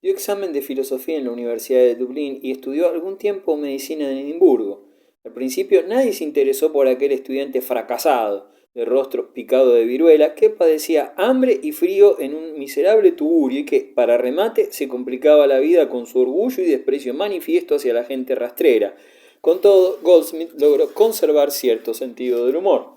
Dio examen de filosofía en la Universidad de Dublín y estudió algún tiempo medicina en Edimburgo. Al principio nadie se interesó por aquel estudiante fracasado, de rostro picado de viruela, que padecía hambre y frío en un miserable tugurio y que, para remate, se complicaba la vida con su orgullo y desprecio manifiesto hacia la gente rastrera. Con todo, Goldsmith logró conservar cierto sentido del humor.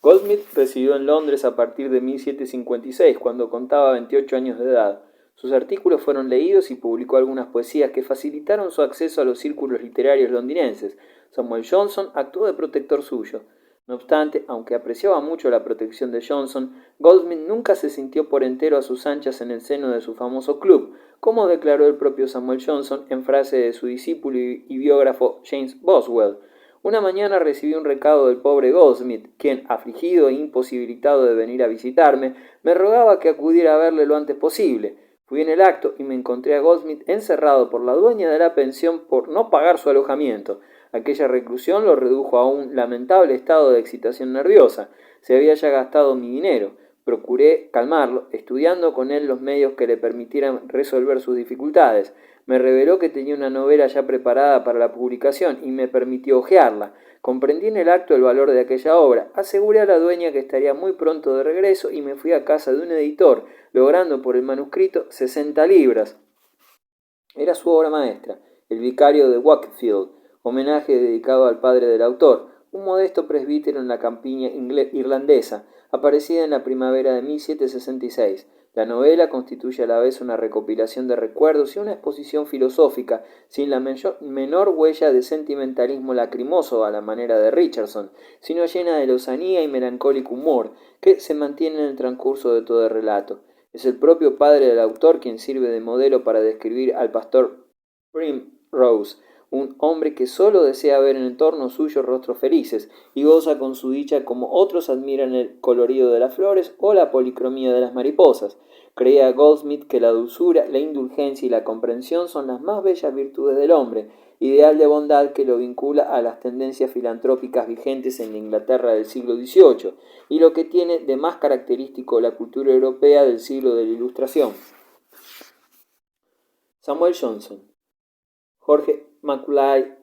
Goldsmith residió en Londres a partir de 1756, cuando contaba 28 años de edad. Sus artículos fueron leídos y publicó algunas poesías que facilitaron su acceso a los círculos literarios londinenses. Samuel Johnson actuó de protector suyo. No obstante, aunque apreciaba mucho la protección de Johnson, Goldsmith nunca se sintió por entero a sus anchas en el seno de su famoso club, como declaró el propio Samuel Johnson en frase de su discípulo y biógrafo James Boswell. Una mañana recibí un recado del pobre Goldsmith, quien, afligido e imposibilitado de venir a visitarme, me rogaba que acudiera a verle lo antes posible. Fui en el acto y me encontré a Goldsmith encerrado por la dueña de la pensión por no pagar su alojamiento. Aquella reclusión lo redujo a un lamentable estado de excitación nerviosa. Se había ya gastado mi dinero. Procuré calmarlo, estudiando con él los medios que le permitieran resolver sus dificultades. Me reveló que tenía una novela ya preparada para la publicación y me permitió hojearla. Comprendí en el acto el valor de aquella obra. Aseguré a la dueña que estaría muy pronto de regreso y me fui a casa de un editor, logrando por el manuscrito 60 libras. Era su obra maestra, El vicario de Wakefield, homenaje dedicado al padre del autor, un modesto presbítero en la campiña irlandesa, aparecida en la primavera de 1766. La novela constituye a la vez una recopilación de recuerdos y una exposición filosófica, sin la menor huella de sentimentalismo lacrimoso a la manera de Richardson, sino llena de lozanía y melancólico humor, que se mantiene en el transcurso de todo el relato. Es el propio padre del autor quien sirve de modelo para describir al pastor Primrose, un hombre que solo desea ver en el entorno suyo rostros felices y goza con su dicha como otros admiran el colorido de las flores o la policromía de las mariposas. Creía Goldsmith que la dulzura, la indulgencia y la comprensión son las más bellas virtudes del hombre, ideal de bondad que lo vincula a las tendencias filantrópicas vigentes en la Inglaterra del siglo XVIII y lo que tiene de más característico la cultura europea del siglo de la Ilustración. Samuel Johnson. Jorge Macaulay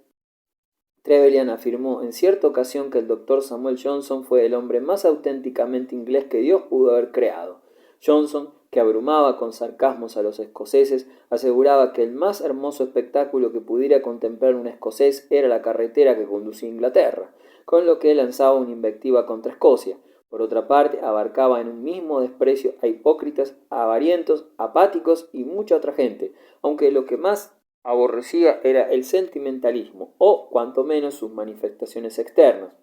Trevelyan afirmó en cierta ocasión que el doctor Samuel Johnson fue el hombre más auténticamente inglés que Dios pudo haber creado. Johnson, que abrumaba con sarcasmos a los escoceses, aseguraba que el más hermoso espectáculo que pudiera contemplar un escocés era la carretera que conducía a Inglaterra, con lo que lanzaba una invectiva contra Escocia. Por otra parte, abarcaba en un mismo desprecio a hipócritas, avarientos, apáticos y mucha otra gente, aunque lo que más aborrecía era el sentimentalismo, o cuanto menos sus manifestaciones externas.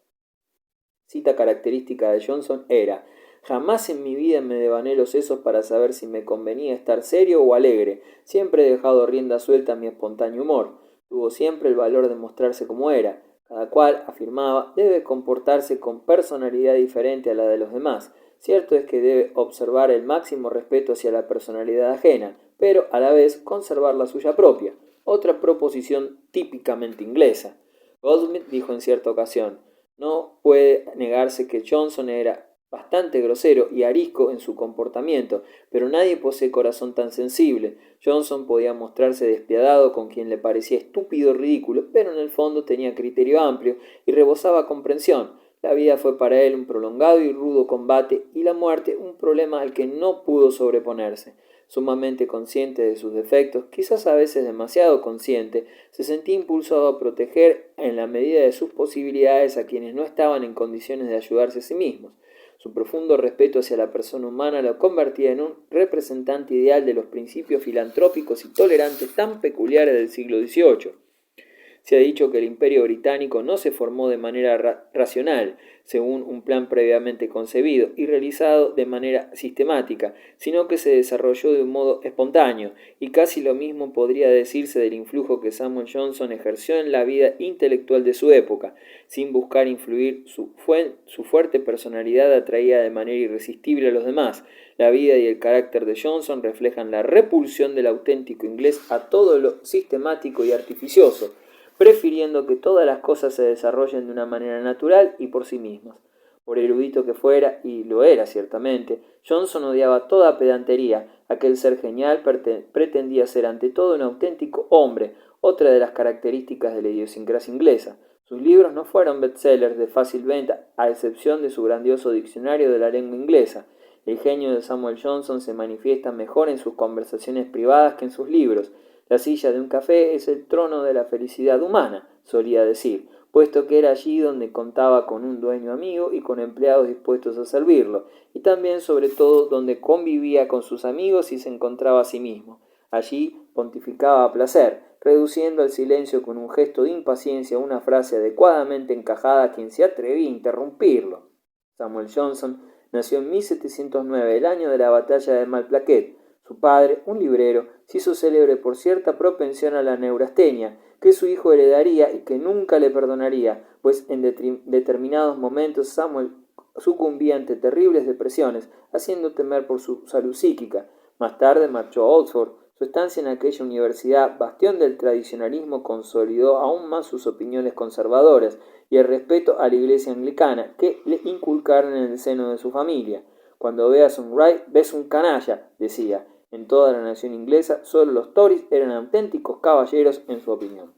Cita característica de Johnson era: jamás en mi vida me devané los sesos para saber si me convenía estar serio o alegre, siempre he dejado rienda suelta a mi espontáneo humor. Tuvo siempre el valor de mostrarse como era. Cada cual, afirmaba, debe comportarse con personalidad diferente a la de los demás. Cierto es que debe observar el máximo respeto hacia la personalidad ajena, pero a la vez conservar la suya propia. Otra proposición típicamente inglesa. Goldsmith dijo en cierta ocasión: no puede negarse que Johnson era bastante grosero y arisco en su comportamiento, pero nadie posee corazón tan sensible. Johnson podía mostrarse despiadado con quien le parecía estúpido o ridículo, pero en el fondo tenía criterio amplio y rebosaba comprensión. La vida fue para él un prolongado y rudo combate, y la muerte un problema al que no pudo sobreponerse. Sumamente consciente de sus defectos, quizás a veces demasiado consciente, se sentía impulsado a proteger en la medida de sus posibilidades a quienes no estaban en condiciones de ayudarse a sí mismos. Su profundo respeto hacia la persona humana lo convertía en un representante ideal de los principios filantrópicos y tolerantes tan peculiares del siglo XVIII. Se ha dicho que el Imperio británico no se formó de manera racional, según un plan previamente concebido y realizado de manera sistemática, sino que se desarrolló de un modo espontáneo, y casi lo mismo podría decirse del influjo que Samuel Johnson ejerció en la vida intelectual de su época. Sin buscar influir, su fuerte personalidad atraía de manera irresistible a los demás. La vida y el carácter de Johnson reflejan la repulsión del auténtico inglés a todo lo sistemático y artificioso, prefiriendo que todas las cosas se desarrollen de una manera natural y por sí mismas. Por erudito que fuera, y lo era ciertamente, Johnson odiaba toda pedantería, aquel ser genial pretendía ser ante todo un auténtico hombre, otra de las características de la idiosincrasia inglesa. Sus libros no fueron bestsellers de fácil venta, a excepción de su grandioso diccionario de la lengua inglesa. El genio de Samuel Johnson se manifiesta mejor en sus conversaciones privadas que en sus libros. La silla de un café es el trono de la felicidad humana, solía decir, puesto que era allí donde contaba con un dueño amigo y con empleados dispuestos a servirlo, y también, sobre todo, donde convivía con sus amigos y se encontraba a sí mismo. Allí pontificaba a placer, reduciendo al silencio con un gesto de impaciencia una frase adecuadamente encajada a quien se atrevía a interrumpirlo. Samuel Johnson nació en 1709, el año de la batalla de Malplaquet. Su padre, un librero, se hizo célebre por cierta propensión a la neurastenia, que su hijo heredaría y que nunca le perdonaría, pues en determinados momentos Samuel sucumbía ante terribles depresiones, haciendo temer por su salud psíquica. Más tarde marchó a Oxford. Su estancia en aquella universidad, bastión del tradicionalismo, consolidó aún más sus opiniones conservadoras y el respeto a la iglesia anglicana, que le inculcaron en el seno de su familia. Cuando veas un Wright, ves un canalla, decía. En toda la nación inglesa, solo los Tories eran auténticos caballeros en su opinión.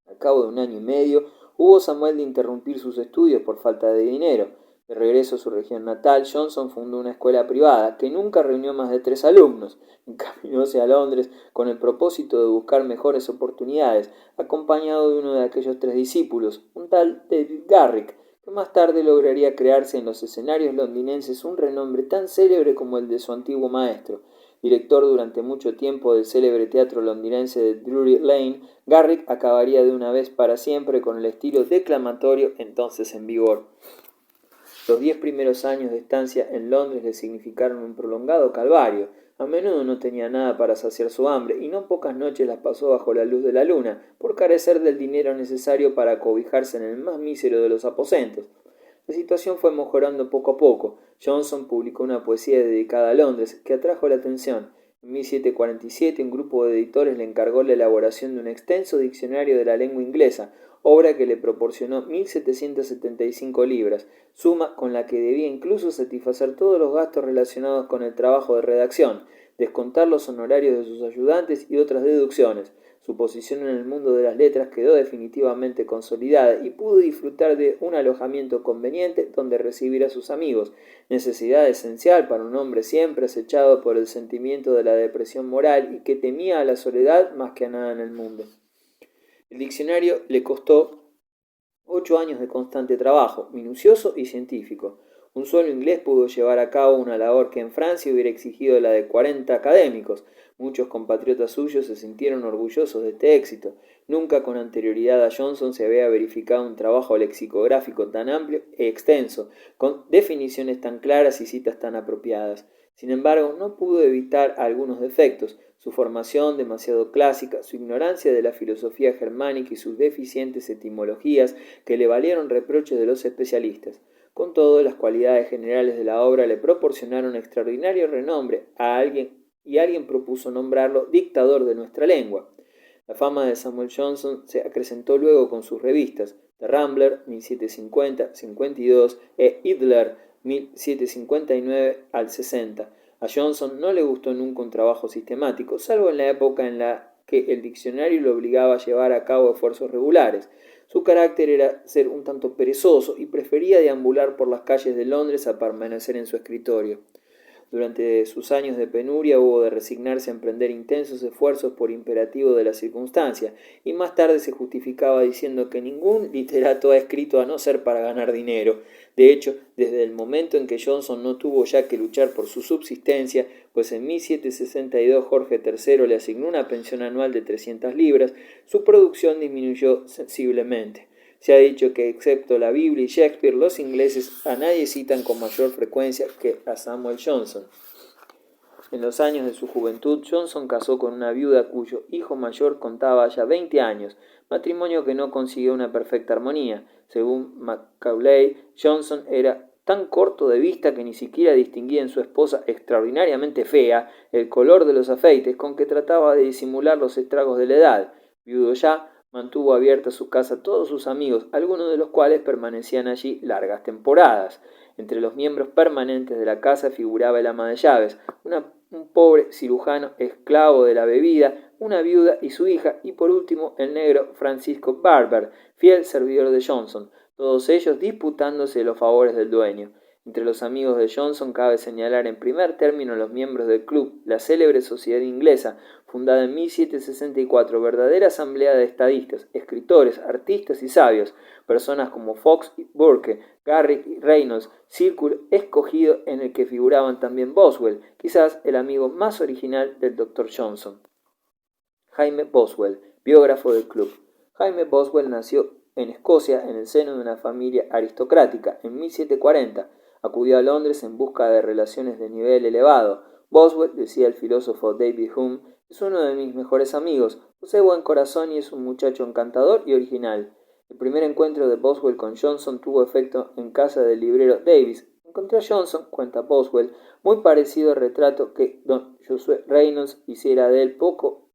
Al cabo de un año y medio, hubo Samuel de interrumpir sus estudios por falta de dinero. De regreso a su región natal, Johnson fundó una escuela privada que nunca reunió más de 3 alumnos. Encaminóse a Londres con el propósito de buscar mejores oportunidades, acompañado de uno de aquellos 3 discípulos, un tal David Garrick, que más tarde lograría crearse en los escenarios londinenses un renombre tan célebre como el de su antiguo maestro. Director durante mucho tiempo del célebre teatro londinense de Drury Lane, Garrick acabaría de una vez para siempre con el estilo declamatorio entonces en vigor. Los 10 primeros años de estancia en Londres le significaron un prolongado calvario. A menudo no tenía nada para saciar su hambre y no pocas noches las pasó bajo la luz de la luna, por carecer del dinero necesario para cobijarse en el más mísero de los aposentos. La situación fue mejorando poco a poco. Johnson publicó una poesía dedicada a Londres que atrajo la atención. En 1747 un grupo de editores le encargó la elaboración de un extenso diccionario de la lengua inglesa, obra que le proporcionó 1.775 libras, suma con la que debía incluso satisfacer todos los gastos relacionados con el trabajo de redacción, descontar los honorarios de sus ayudantes y otras deducciones. Su posición en el mundo de las letras quedó definitivamente consolidada y pudo disfrutar de un alojamiento conveniente donde recibir a sus amigos, necesidad esencial para un hombre siempre acechado por el sentimiento de la depresión moral y que temía a la soledad más que a nada en el mundo. El diccionario le costó 8 años de constante trabajo, minucioso y científico. Un solo inglés pudo llevar a cabo una labor que en Francia hubiera exigido la de 40 académicos. Muchos compatriotas suyos se sintieron orgullosos de este éxito. Nunca con anterioridad a Johnson se había verificado un trabajo lexicográfico tan amplio e extenso, con definiciones tan claras y citas tan apropiadas. Sin embargo, no pudo evitar algunos defectos: su formación demasiado clásica, su ignorancia de la filosofía germánica y sus deficientes etimologías que le valieron reproches de los especialistas. Con todo, las cualidades generales de la obra le proporcionaron extraordinario renombre a alguien propuso nombrarlo dictador de nuestra lengua. La fama de Samuel Johnson se acrecentó luego con sus revistas The Rambler, 1750-52, e Idler, 1759 al 60. A Johnson no le gustó nunca un trabajo sistemático, salvo en la época en la que el diccionario lo obligaba a llevar a cabo esfuerzos regulares. Su carácter era ser un tanto perezoso y prefería deambular por las calles de Londres a permanecer en su escritorio. Durante sus años de penuria hubo de resignarse a emprender intensos esfuerzos por imperativo de la circunstancia, y más tarde se justificaba diciendo que ningún literato ha escrito a no ser para ganar dinero. De hecho, desde el momento en que Johnson no tuvo ya que luchar por su subsistencia, pues en 1762 Jorge III le asignó una pensión anual de 300 libras, su producción disminuyó sensiblemente. Se ha dicho que, excepto la Biblia y Shakespeare, los ingleses a nadie citan con mayor frecuencia que a Samuel Johnson. En los años de su juventud, Johnson casó con una viuda cuyo hijo mayor contaba ya 20 años, matrimonio que no consiguió una perfecta armonía. Según Macaulay, Johnson era tan corto de vista que ni siquiera distinguía en su esposa extraordinariamente fea el color de los afeites con que trataba de disimular los estragos de la edad. Viudo ya, mantuvo abierta su casa a todos sus amigos, algunos de los cuales permanecían allí largas temporadas. Entre los miembros permanentes de la casa figuraba el ama de llaves, una un pobre cirujano esclavo de la bebida, una viuda y su hija, y por último el negro Francisco Barber, fiel servidor de Johnson, todos ellos disputándose los favores del dueño. Entre los amigos de Johnson cabe señalar en primer término los miembros del club, la célebre sociedad inglesa, fundada en 1764, verdadera asamblea de estadistas, escritores, artistas y sabios, personas como Fox y Burke, Garrick y Reynolds, círculo escogido en el que figuraban también Boswell, quizás el amigo más original del Dr. Johnson. Jaime Boswell, biógrafo del club. Jaime Boswell nació en Escocia en el seno de una familia aristocrática en 1740. Acudió a Londres en busca de relaciones de nivel elevado. Boswell, decía el filósofo David Hume, es uno de mis mejores amigos, posee buen corazón y es un muchacho encantador y original. El primer encuentro de Boswell con Johnson tuvo efecto en casa del librero Davis. Encontré a Johnson, cuenta Boswell, muy parecido al retrato que don Josué Reynolds hiciera de él poco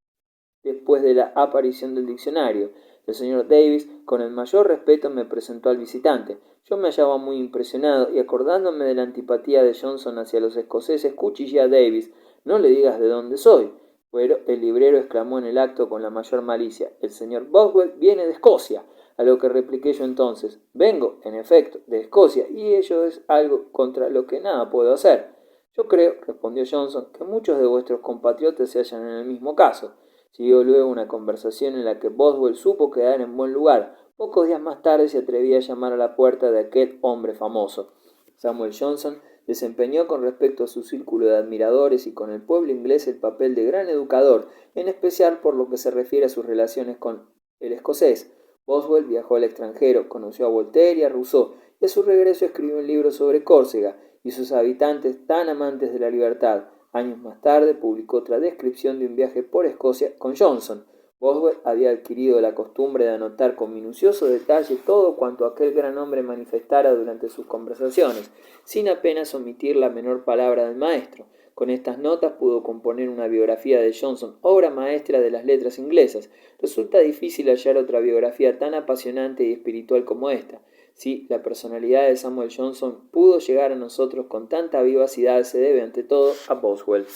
después de la aparición del diccionario. El señor Davis, con el mayor respeto, me presentó al visitante. Yo me hallaba muy impresionado y acordándome de la antipatía de Johnson hacia los escoceses, cuchillé a Davis. No le digas de dónde soy. Pero el librero exclamó en el acto con la mayor malicia: el señor Boswell viene de Escocia. A lo que repliqué yo entonces: vengo, en efecto, de Escocia, y ello es algo contra lo que nada puedo hacer. Yo creo, respondió Johnson, que muchos de vuestros compatriotas se hallan en el mismo caso. Siguió luego una conversación en la que Boswell supo quedar en buen lugar. Pocos días más tarde se atrevía a llamar a la puerta de aquel hombre famoso. Samuel Johnson desempeñó con respecto a su círculo de admiradores y con el pueblo inglés el papel de gran educador, en especial por lo que se refiere a sus relaciones con el escocés. Boswell viajó al extranjero, conoció a Voltaire y a Rousseau, y a su regreso escribió un libro sobre Córcega y sus habitantes tan amantes de la libertad. Años más tarde publicó otra descripción de un viaje por Escocia con Johnson. Boswell había adquirido la costumbre de anotar con minucioso detalle todo cuanto aquel gran hombre manifestara durante sus conversaciones, sin apenas omitir la menor palabra del maestro. Con estas notas pudo componer una biografía de Johnson, obra maestra de las letras inglesas. Resulta difícil hallar otra biografía tan apasionante y espiritual como esta. Sí, la personalidad de Samuel Johnson pudo llegar a nosotros con tanta vivacidad se debe ante todo a Boswell.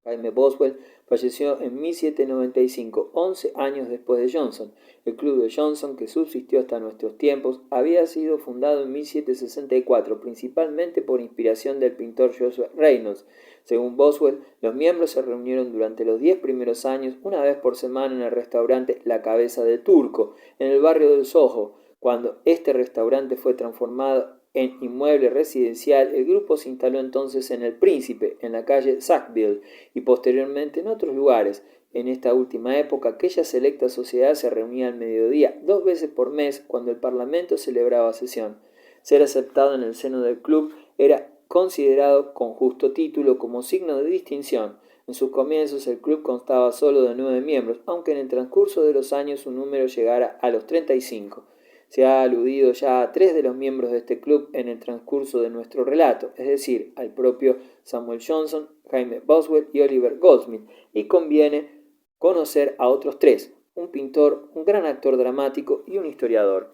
Jaime Boswell falleció en 1795, 11 años después de Johnson. El Club de Johnson, que subsistió hasta nuestros tiempos, había sido fundado en 1764, principalmente por inspiración del pintor Joshua Reynolds. Según Boswell, los miembros se reunieron durante los 10 primeros años una vez por semana en el restaurante La Cabeza de Turco, en el barrio del Soho. Cuando este restaurante fue transformado en inmueble residencial, el grupo se instaló entonces en El Príncipe, en la calle Sackville, y posteriormente en otros lugares. En esta última época, aquella selecta sociedad se reunía al mediodía, 2 veces por mes, cuando el Parlamento celebraba sesión. Ser aceptado en el seno del club era considerado con justo título como signo de distinción. En sus comienzos el club constaba solo de 9 miembros, aunque en el transcurso de los años su número llegara a los 35. Se ha aludido ya a 3 de los miembros de este club en el transcurso de nuestro relato, es decir, al propio Samuel Johnson, Jaime Boswell y Oliver Goldsmith, y conviene conocer a otros 3, un pintor, un gran actor dramático y un historiador.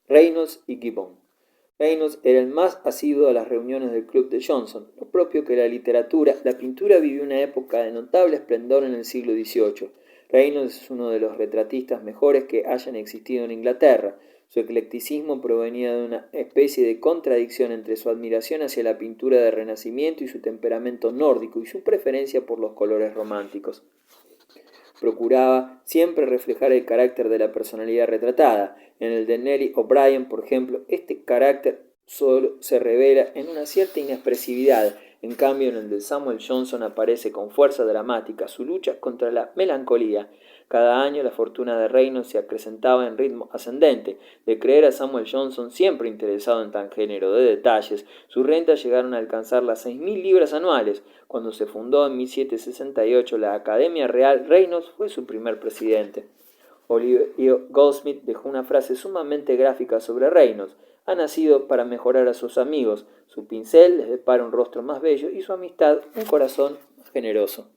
Reynolds y Gibbon. Reynolds era el más asiduo a las reuniones del club de Johnson. Lo propio que la literatura, la pintura vivió una época de notable esplendor en el siglo XVIII. Reynolds es uno de los retratistas mejores que hayan existido en Inglaterra. Su eclecticismo provenía de una especie de contradicción entre su admiración hacia la pintura del Renacimiento y su temperamento nórdico y su preferencia por los colores románticos. Procuraba siempre reflejar el carácter de la personalidad retratada. En el de Nellie O'Brien, por ejemplo, este carácter solo se revela en una cierta inexpresividad. En cambio, en el de Samuel Johnson aparece con fuerza dramática su lucha contra la melancolía. Cada año la fortuna de Reynolds se acrecentaba en ritmo ascendente. De creer a Samuel Johnson siempre interesado en tan género de detalles, sus rentas llegaron a alcanzar las 6.000 libras anuales. Cuando se fundó en 1768 la Academia Real, Reynolds fue su primer presidente. Oliver Goldsmith dejó una frase sumamente gráfica sobre Reynolds: ha nacido para mejorar a sus amigos, su pincel les depara un rostro más bello y su amistad un corazón más generoso.